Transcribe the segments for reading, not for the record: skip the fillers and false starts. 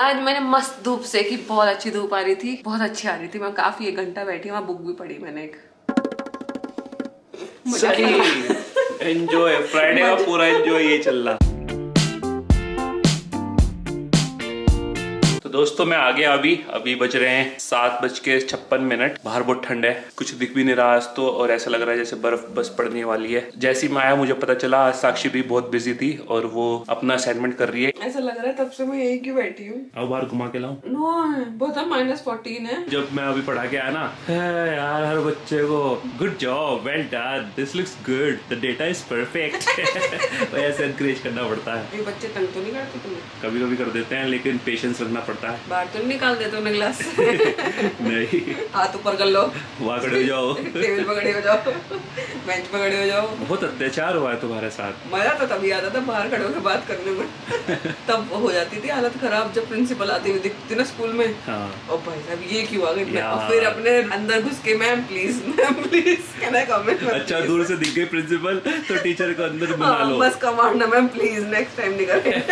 आज मैंने मस्त धूप सेकी, बहुत अच्छी धूप आ रही थी, बहुत अच्छी आ रही थी। मैं काफी 1 घंटा बैठी, वहाँ बुक भी पढ़ी मैंने एक। सही एंजॉय, फ्राइडे का पूरा एंजॉय ये चल रहा। तो दोस्तों मैं आ गया अभी बज रहे हैं 7:56। बाहर बहुत ठंड है, कुछ दिख भी नहीं रहा आज तो, और ऐसा लग रहा है जैसे बर्फ बस पड़ने वाली है। जैसे ही मैं आया मुझे पता चला आज साक्षी भी बहुत बिजी थी और वो अपना असाइनमेंट कर रही है। ऐसा लग रहा है तब से मैं यही क्यों बैठी हूँ। अब बाहर घुमा के लाऊं? नो, बहुत -14 है। जब मैं अभी पढ़ा के आया ना, यार हर बच्चे को good job, well done, this looks good, the data is perfect. ऐसे एनकरेज करना पड़ता है। ये बच्चे तंग तो नहीं करते तुम्हें? कभी कभी कर देते हैं लेकिन पेशेंस रखना पड़ता है। बाहर तो निकाल देते हो क्लास से? नहीं, हाथ ऊपर कर लो, वहाँ खड़े हो जाओ, टेबल पर खड़े हो जाओ, बेंच पर खड़े हो जाओ। बहुत अत्याचार हुआ है तुम्हारे साथ। मजा तो तभी आता था बाहर खड़े होकर बात करने में। तब हो जाती थी हालत खराब जब प्रिंसिपल आती हुई दिखती ना स्कूल में। हाँ। और भाई साहब ये क्यों आ गई, और फिर अपने अंदर घुस के ma'am please can I comment. अच्छा, दूर से दिख गई प्रिंसिपल तो टीचर को अंदर बुला लो। बस कमांड ना मैम प्लीज, नेक्स्ट टाइम नहीं करें।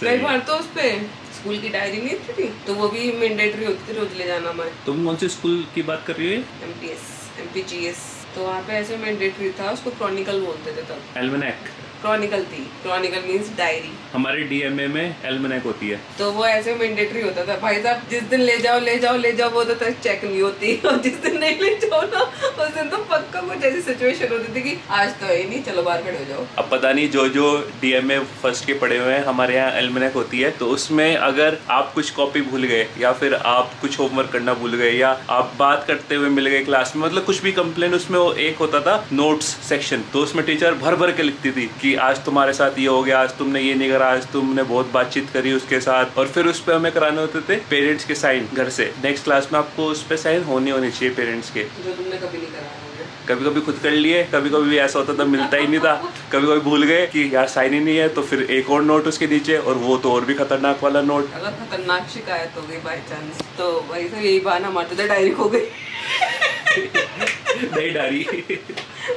कई बार तो उस पे स्कूल की डायरी नहीं थी तो वो भी मैंडेटरी होती थी, रोज ले जाना। मैं तुम कौन से स्कूल की बात कर रही हो? MTS MPGS, तो वहाँ पे ऐसे मैंडेटरी था, उसको क्रॉनिकल बोलते थे तब। एल्मेनेक क्रॉनिकल थी, क्रॉनिकल मींस डायरी। हमारे DMA में एल्मेनेक होती है। तो वो ऐसे मैंडेटरी होता था भाई साहब, जिस दिन ले जाओ वो तो चेक नहीं होती, और जिस दिन नहीं ले जाओ ना उस दिन तो पक्का कुछ ऐसी सिचुएशन होती थी कि आज तो है नहीं, चलो बाहर खड़े हो जाओ। अब पता नहीं जो DMA फर्स्ट के पढ़े हुए हैं, हमारे यहाँ एल्मेनेक होती है। तो उसमें अगर आप कुछ कॉपी भूल गए या फिर आप कुछ होमवर्क करना भूल गए या आप बात करते हुए मिल गए क्लास में, मतलब कुछ भी कंप्लेन, उसमें वो एक होता था नोट्स सेक्शन। तो उसमें टीचर भर के लिखती थी कि आज तुम्हारे साथ ये हो गया, आज तुमने ये नहीं करा, आज तुमने बहुत बातचीत करी उसके साथ। और फिर उस पर हमें कराने होते थे पेरेंट्स के साइन घर से। नेक्स्ट क्लास में आपको उस पर साइन होने चाहिए पेरेंट्स के, जो तुमने कभी नहीं करा। कभी कभी खुद कर लिए, कभी कभी ऐसा होता था मिलता ही नहीं था, कभी कभी भूल गए कि यार साइन ही नहीं है, तो फिर एक और नोट उसके नीचे, और वो तो और भी खतरनाक वाला नोट। अगर खतरनाक शिकायत हो गई बाई चांस तो भाई साहब यही बहाना मारते थे, डायरी खो गई। नहीं डायरी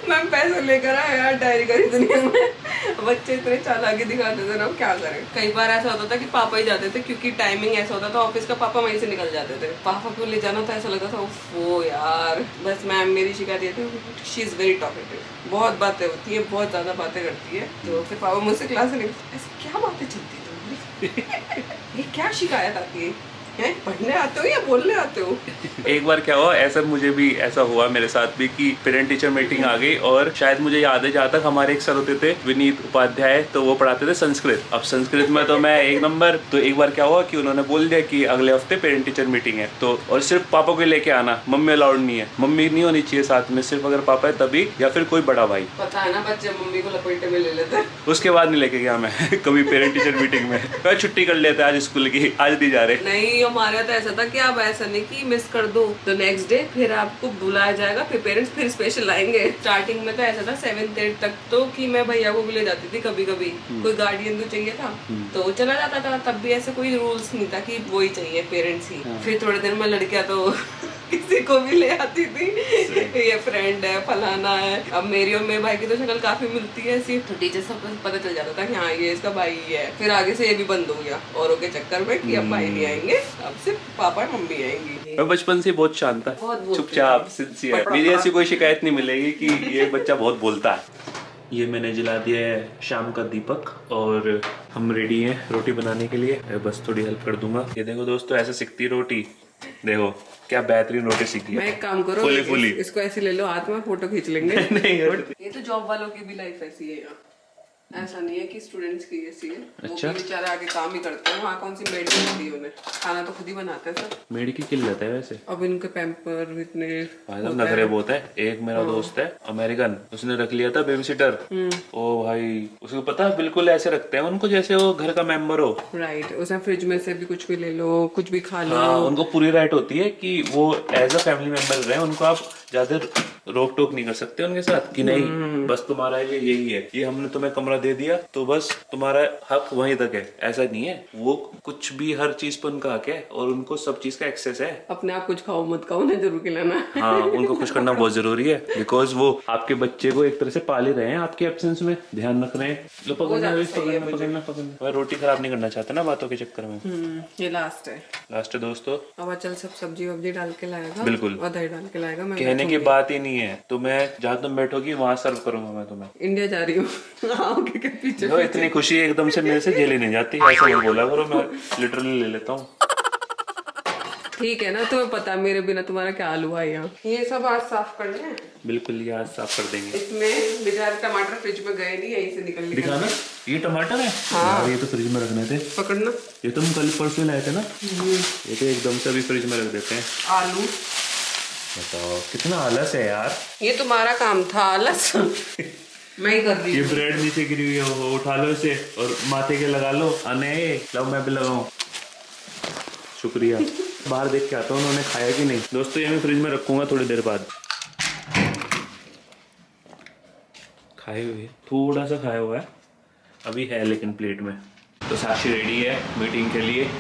मैम पैसे लेकर आए यार, डायरी खरीदनी है। मैं बच्चे इतने चालाकी दिखाते थे ना, क्या करें। कई बार ऐसा होता था कि पापा ही जाते थे, क्योंकि टाइमिंग ऐसा होता था ऑफिस का, पापा वहीं से निकल जाते थे। पापा को ले जाना था, ऐसा लगता था वो यार बस। मैम मेरी शिकायत ये थी, शी इज वेरी टॉकेटिव, बहुत बातें होती है, बहुत ज्यादा बातें करती है। तो फिर पापा मुझसे क्लास में ऐसी क्या बातें चलती तुम्हारी, ये क्या शिकायत आती है, पढ़ने आते हो या बोलने आते हो? एक बार क्या हुआ, ऐसा मुझे भी ऐसा हुआ मेरे साथ भी कि पेरेंट टीचर मीटिंग आ गई, और शायद मुझे याद है जहाँ तक हमारे एक सर होते थे विनीत उपाध्याय, तो वो पढ़ाते थे संस्कृत। अब संस्कृत में तो मैं 1 नंबर। तो एक बार क्या हुआ कि उन्होंने बोल दिया कि अगले हफ्ते पेरेंट टीचर मीटिंग है, तो और सिर्फ पापा को लेके आना, मम्मी अलाउड नहीं है, मम्मी नहीं होनी चाहिए साथ में, सिर्फ अगर पापा है तभी, या फिर कोई बड़ा भाई। पता है ना बच्चे मम्मी को लपेटे में ले लेते। उसके बाद नहीं लेके गया मैं कभी पेरेंट टीचर मीटिंग में। मैं छुट्टी कर लेते आज स्कूल की, आज नहीं जा रहे। नहीं, हमारे तो ऐसा था कि आप ऐसा नहीं कि मिस कर दो तो नेक्स्ट डे फिर आपको बुलाया जाएगा, फिर पेरेंट्स फिर स्पेशल आएंगे। स्टार्टिंग में तो ऐसा था 7th 8th तक तो कि मैं भैया को भी ले जाती थी, कभी कभी कोई गार्डियन तो चाहिए था तो चला जाता था। तब भी ऐसे कोई रूल्स नहीं था कि वो ही चाहिए, पेरेंट्स ही। फिर थोड़े दिन में लड़कियां तो किसी को भी ले आती थी, ये फ्रेंड है, फलाना है। अब मेरी और मेरे भाई की तो शक्ल काफी मिलती है ऐसी, तो टीचर सबको पता चल जाता था कि हाँ ये इसका भाई है। फिर आगे से ये भी बंद हो गया औरों के चक्कर में कि अब भाई नहीं आएंगे, अब सिर्फ पापा और मम्मी आएंगी। मैं बचपन से बहुत शांत था, चुपचाप सिंसियर, मेरी ऐसी कोई शिकायत नहीं मिलेगी कि ये बच्चा बहुत बोलता है। ये मैंने जला दिया है शाम का दीपक, और हम रेडी हैं रोटी बनाने के लिए, बस थोड़ी हेल्प कर दूंगा। ये देखो दोस्तों, ऐसे सिकती रोटी, देखो क्या बेहतरीन रोटी सीखी है। मैं एक काम करो, फुली इसको ऐसे ले लो हाथ में, फोटो खींच लेंगे। नहीं ये तो जॉब वालों की भी लाइफ ऐसी है, ऐसा नहीं है कि स्टूडेंट्स की ऐसी है। अच्छा, वो बेचारे आगे काम ही करते हैं, वहाँ कौन सी मेड मिलती है उन्हें, खाना तो खुद ही बनाते हैं सब। मेड की किल्लत है वैसे, अब इनके पैम्पर इतने नखरे बहुत है। एक मेरा दोस्त है अमेरिकन, उसने रख लिया था बेबी सिटर। ओ भाई, उसको पता है बिल्कुल ऐसे रखते हैं उनको जैसे वो घर का मेंबर हो। राइट, उसमें फ्रिज में से भी कुछ भी ले लो, कुछ भी खा लो। उनको पूरी राइट होती है कि वो एज अ फैमिली मेंबर रहे, उनको आप ज्यादा रोक टोक नहीं कर सकते उनके साथ कि नहीं बस तुम्हारा ये यही है, ये हमने तुम्हें कमरा दे दिया तो बस तुम्हारा हक वहीं तक है। ऐसा नहीं है, वो कुछ भी हर चीज पर उनका हक है और उनको सब चीज का एक्सेस है। अपने आप कुछ खाओ मत खाओ, उन्हें जरूर खिलाना। हाँ, उनको खुश करना बहुत जरूरी है, बिकॉज वो आपके बच्चे को एक तरह से पाल ही रहे हैं, आपके एब्सेंस में ध्यान रख रहे हैं। लो पकड़ना। मैं रोटी खराब नहीं करना चाहता ना बातों के चक्कर में। ये लास्ट है दोस्तों। अब चल सब सब्जी वब्जी डाल के लाएगा, बिल्कुल, और दही डाल के लाएगा। मैं कहने की बात ही नहीं है, तो मैं जहाँ तुम बैठोगी वहां सर्व करूंगा मैं तुम्हें। इंडिया जा रही हूँ आओगे के पीछे। जो इतनी खुशी एकदम से मेरे से झेली नहीं जाती, ऐसा मत बोला करो, मैं लिटरली ले लेता हूँ। ठीक है ना, तुम्हें पता है मेरे बिना तुम्हारा क्या हाल हुआ है यहाँ। ये सब आज साफ करने हैं। बिल्कुल, ये आज साफ कर देंगे। इसमें बेचारे टमाटर फ्रिज में गए नहीं, यहीं से निकल दिखाना, ये टमाटर है। हाँ, ये तो फ्रिज में रखने थे। पकड़ना, ये तुम कल परसों लाए थे ना, ये तो एकदम से अभी फ्रिज में रख देते हैं। आलू, बताओ कितना आलस है यार। ये तुम्हारा काम था आलस। मैं ही कर रही हूँ। ये ब्रेड नीचे गिरी हुई है, उठा लो इसे और माथे के लगा लो। अने लो, मैं भी लगाऊं। शुक्रिया। बाहर देख के आता हूँ उन्होंने खाया कि नहीं। दोस्तों, ये मैं फ्रिज में रखूंगा थोड़ी देर बाद। खाए हुए, थोड़ा सा खाया हुआ है अभी है, लेकिन प्लेट में। तो साक्षी रेडी है मीटिंग के लिए।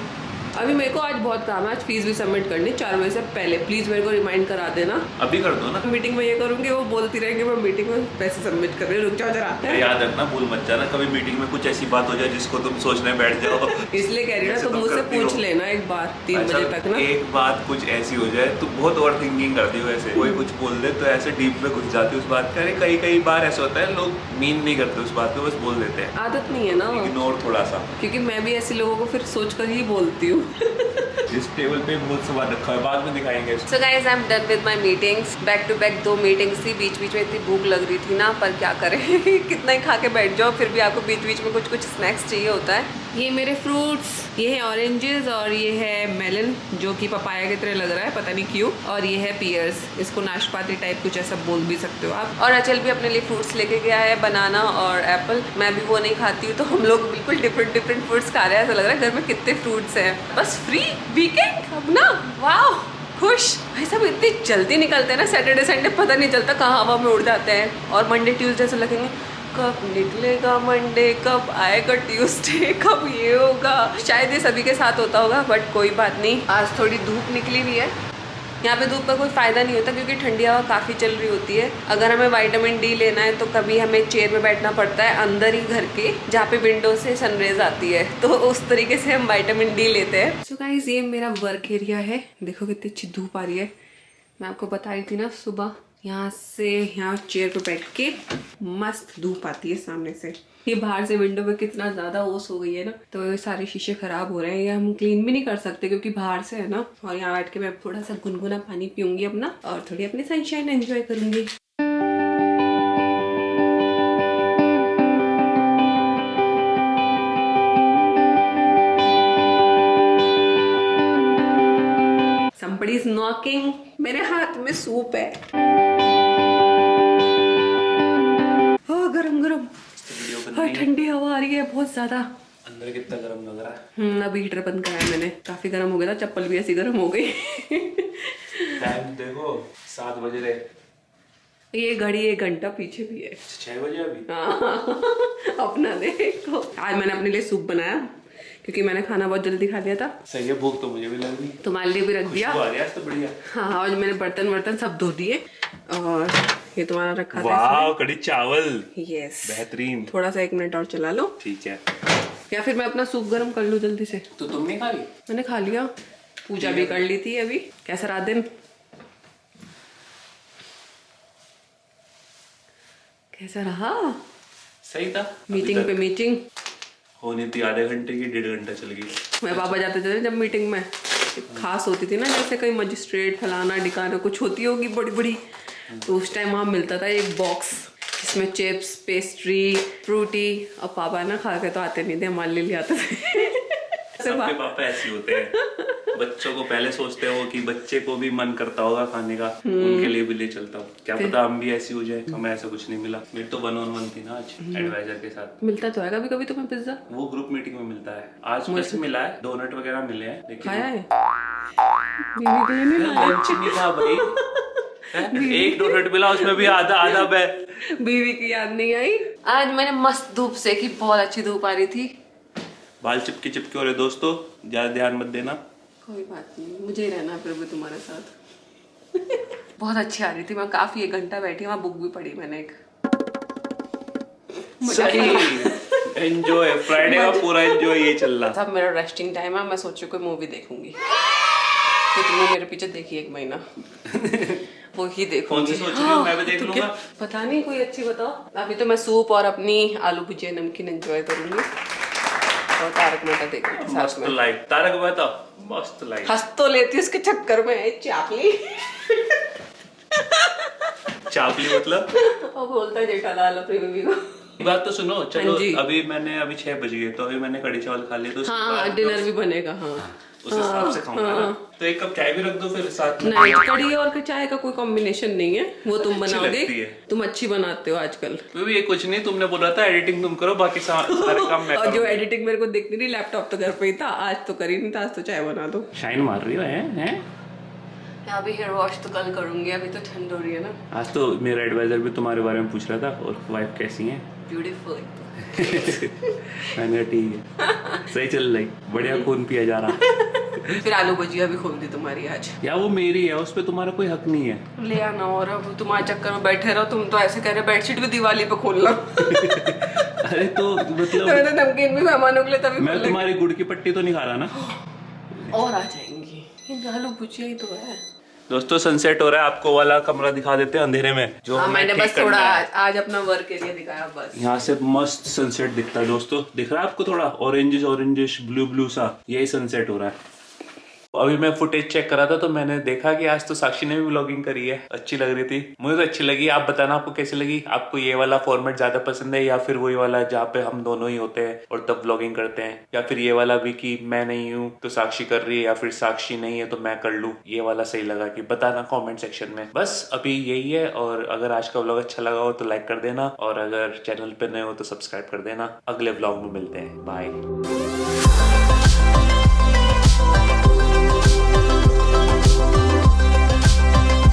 अभी मेरे को आज बहुत काम है, आज फीस भी सबमिट करनी 4 बजे से पहले। प्लीज मेरे को रिमाइंड करा देना। अभी कर दो ना। मीटिंग में ये करूंगी, वो बोलती रहेंगे मैं मीटिंग में पैसे सबमिट कर रही हूँ, रुक जाओ जरा। याद रखना, भूल मत जाना कभी मीटिंग में कुछ ऐसी बात हो जाए जिसको तुम सोचने बैठ जाओ। इसलिए कह रही हूँ ना, तुम मुझसे पूछ लेना एक बार 3 बजे तक ना। एक बात कुछ ऐसी हो जाए तो बहुत ओवर थिंकिंग करती हो, ऐसे कोई कुछ बोल दे तो ऐसे डीप में घुस जाती है उस बात का। कई बार ऐसा होता है, लोग मीन नहीं करते उस बात को, बस बोल देते हैं। आदत नहीं है ना, इग्नोर थोड़ा सा, क्योंकि मैं भी ऐसे लोगों को फिर सोच कर ही बोलती हूँ। इस टेबल पे बहुत सामान रखा है, बाद में दिखाएंगे। So guys, I'm done with my meetings. Back to back 2 meetings थी। बीच बीच में इतनी भूख लग रही थी ना, पर क्या करें। कितना ही खा के बैठ जाओ, फिर भी आपको बीच बीच में कुछ कुछ स्नैक्स चाहिए होता है। ये मेरे फ्रूट्स, ये है ऑरेंजेस और ये है मेलन, जो कि पपाया की तरह लग रहा है, पता नहीं क्यों। और ये है पियर्स, इसको नाशपाती टाइप कुछ ऐसा बोल भी सकते हो आप। और अचल भी अपने लिए फ्रूट्स लेके गया है, बनाना और एप्पल। मैं भी वो नहीं खाती हूँ, तो हम लोग बिल्कुल डिफरेंट फ्रूट्स खा रहे हैं। ऐसा लग रहा है घर में कितने फ्रूट्स हैं। बस फ्री वीकेंड अब ना, वाह खुश। भाई साहब इतनी जल्दी निकलते हैं ना, सैटरडे संडे पता नहीं चलता कहाँ हवा में उड़ जाते हैं। और मंडे ट्यूसडे से लगेंगे कब निकलेगा मंडे, कब आएगा ट्यूसडे, कब ये होगा। शायद ये सभी के साथ होता होगा, बट कोई बात नहीं। आज थोड़ी धूप निकली हुई है। यहाँ पे धूप का कोई फ़ायदा नहीं होता, क्योंकि ठंडी हवा काफ़ी चल रही होती है। अगर हमें विटामिन डी लेना है तो कभी हमें चेयर में बैठना पड़ता है अंदर ही घर के, जहाँ पे विंडो से सनरेज आती है, तो उस तरीके से हम विटामिन डी लेते हैं। सो गाइस, ये मेरा वर्क एरिया है। देखो कितनी अच्छी धूप आ रही है। मैं आपको बता रही थी ना, सुबह यहाँ से यहाँ चेयर पे बैठ के मस्त धूप आती है सामने से। ये बाहर से विंडो पे कितना ज़्यादा ओस हो गई है ना, तो ये सारे शीशे खराब हो रहे हैं। ये हम क्लीन भी नहीं कर सकते क्योंकि बाहर से है ना। और यहाँ बैठ के मैं थोड़ा सा गुनगुना पानी पीऊंगी अपना, और थोड़ी अपनी सनशाइन एंजॉय करूंगी। Somebody is knocking। मेरे हाथ में सूप है। गरम गरम और ठंडी हवा आ रही है बहुत ज्यादा। अंदर कितना गरम लग रहा है। अभी हीटर बंद कराया मैंने, काफी गरम हो गया था। चप्पल भी ऐसी गरम हो गई। टाइम देखो 7 बज रहे। ये घड़ी 1 घंटा पीछे भी है। 6 बजे अभी। हाँ, अपना देखो। आज मैंने अपने लिए सूप बनाया क्योंकि मैंने खाना बहुत जल्दी खा लिया था। सही है, भूख तो मुझे भी लग रही। तुम्हारे लिए भी रख दिया। तो बढ़िया। हाँ, आज मैंने बर्तन सब धो दिए। और ये तुम्हारा रखा था। वाह, कड़ी चावल। यस, बेहतरीन। थोड़ा सा 1 मिनट और चला लो। ठीक है, या फिर मैं अपना सूप गर्म कर लूँ जल्दी से। तो तुम नहीं खा रही? मैंने खा लिया, पूजा भी कर ली थी अभी। कैसा रहा दिन? कैसा रहा? सही था। मीटिंग पे मीटिंग होनी थी आधे घंटे की, 1.5 घंटा चल गई। मैं पापा जाते थे जब मीटिंग में, खास होती थी ना, जैसे कहीं मजिस्ट्रेट फलाना डिकाना कुछ होती होगी बड़ी बड़ी, तो उस टाइम वहाँ मिलता था एक बॉक्स जिसमें चिप्स, पेस्ट्री, फ्रूटी। और पापा ना खा के तो आते नहीं थे, हमारे लिए ले आते थे। सबके पापा ऐसे होते हैं, बच्चों को पहले सोचते हो कि बच्चे को भी मन करता होगा खाने का, उनके लिए भी ले चलता हूँ। क्या पता हम भी ऐसी हो जाए। हमें ऐसा कुछ नहीं मिला। मेरी तो 1-on-1 थी ना आज एडवाइजर के साथ। मिलता तो है कभी कभी तुम्हें पिज्जा? वो ग्रुप मीटिंग में मिलता है। आज वैसे मिला है, डोनट वगैरह मिले हैं, लेकिन खाया है? लंच नहीं था भाई। एक डोनट मिला, उसमें भी आधा आधा मैं। बीवी की याद नहीं आई। आज मैंने मस्त धूप सेकी, बहुत अच्छी धूप आ रही थी। बाल चिपके चिपके हो रहे दोस्तों, ज्यादा ध्यान मत देना। कोई बात नहीं, मुझे ही रहना फिर भी तुम्हारे साथ। बहुत अच्छी आ रही थी, मैं काफी 1 घंटा बैठी, वहाँ बुक भी पढ़ी मैंने एक। सही, एंजॉय, फ्राइडे का पूरा एंजॉय ये चल रहा। अब मेरा रेस्टिंग टाइम है, मैं सोची कोई मूवी देखूंगी। तो तुमने मेरे पीछे देखी 1 महीना। वो ही देखूंगी। कौन सी सोच रही हो? मैं भी देख लूंगा। पता नहीं, कोई अच्छी बताओ। अभी तो मैं सूप और अपनी आलू भुजिया नमकीन एंजॉय करूंगी और तारक मेहता देखूंगी साथ मस्त में। लाइफ, तारक मेहता मस्त लाइफ। हंस तो लेती उसके चक्कर में चापली। चापली मतलब? वो बोलता है जेठालाल अपनी बीवी को। बात तो सुनो, चलो हाँ जी। अभी 6 बज गए, तो अभी मैंने कढ़ी चावल खा लिए, तो उसके हाँ, बाद डिनर भी बनेगा। हाँ, उस हिसाब से खाऊंगा ना। तो 1 कप चाय भी रख दो फिर साथ में। नहीं, कढ़ी और चाय का कोई कॉम्बिनेशन नहीं है, वो तुम अच्छी बनाओगे। लगती है। तुम अच्छी बनाते हो आजकल। भी ये कुछ नहीं, तुमने बोला था एडिटिंग तुम करो, बाकी सारे काम मैं और जो करूंगा। एडिटिंग मेरे को दिखती नहीं, लैपटॉप तो घर पे ही था, आज तो करी नहीं था, आज तो चाय बना दो। शाइन मार रही हो हैं? अभी हेयर वॉश तो कल करूंगी, अभी तो ठंड हो रही है ना। आज तो मेरा एडवाइजर भी तुम्हारे बारे में पूछ रहा था, और वाइफ कैसी है? ब्यूटीफुल। मैंने ठीक है, सही चल रही, बढ़िया खून पिया जा रहा। फिर आलू भुजिया भी खोल दी तुम्हारी आज। या वो मेरी है, उस पर तुम्हारा कोई हक नहीं है। ले आना, और अब तुम्हारे चक्कर में बैठे रहो। तुम तो ऐसे कह रहे बेडशीट भी दिवाली पे खोलना। अरे तो मतलब तो नमकीन भी मेहमानों के लिए तभी मैं तुम्हारी गुड़ की पट्टी तो नहीं खा रहा ना। और आ जाएंगी, ये आलू भुजिया ही तो है। दोस्तों सनसेट हो रहा है, आपको वाला कमरा दिखा देते हैं अंधेरे में, जो हाँ, हमें मैंने ठीक बस करना थोड़ा है। आज अपना वर्क एरिया दिखाया बस। यहाँ से मस्त सनसेट दिखता है दोस्तों, दिख रहा है आपको? थोड़ा ऑरेंजिश ब्लू ब्लू सा, यही सनसेट हो रहा है। अभी मैं फुटेज चेक कर रहा था, तो मैंने देखा कि आज तो साक्षी ने भी व्लॉगिंग करी है, अच्छी लग रही थी, मुझे तो अच्छी लगी। आप बताना आपको कैसी लगी? आपको ये वाला फॉर्मेट ज्यादा पसंद है, या फिर वही वाला जहाँ पे हम दोनों ही होते हैं और तब व्लॉगिंग करते हैं, या फिर ये वाला भी कि मैं नहीं हूँ तो साक्षी कर रही है, या फिर साक्षी नहीं है तो मैं कर लूँ? ये वाला सही लगा कि बताना कॉमेंट सेक्शन में। बस अभी यही है, और अगर आज का व्लॉग अच्छा लगा हो तो लाइक कर देना, और अगर चैनल पे नए हो तो सब्सक्राइब कर देना। अगले व्लॉग में मिलते हैं, बाय।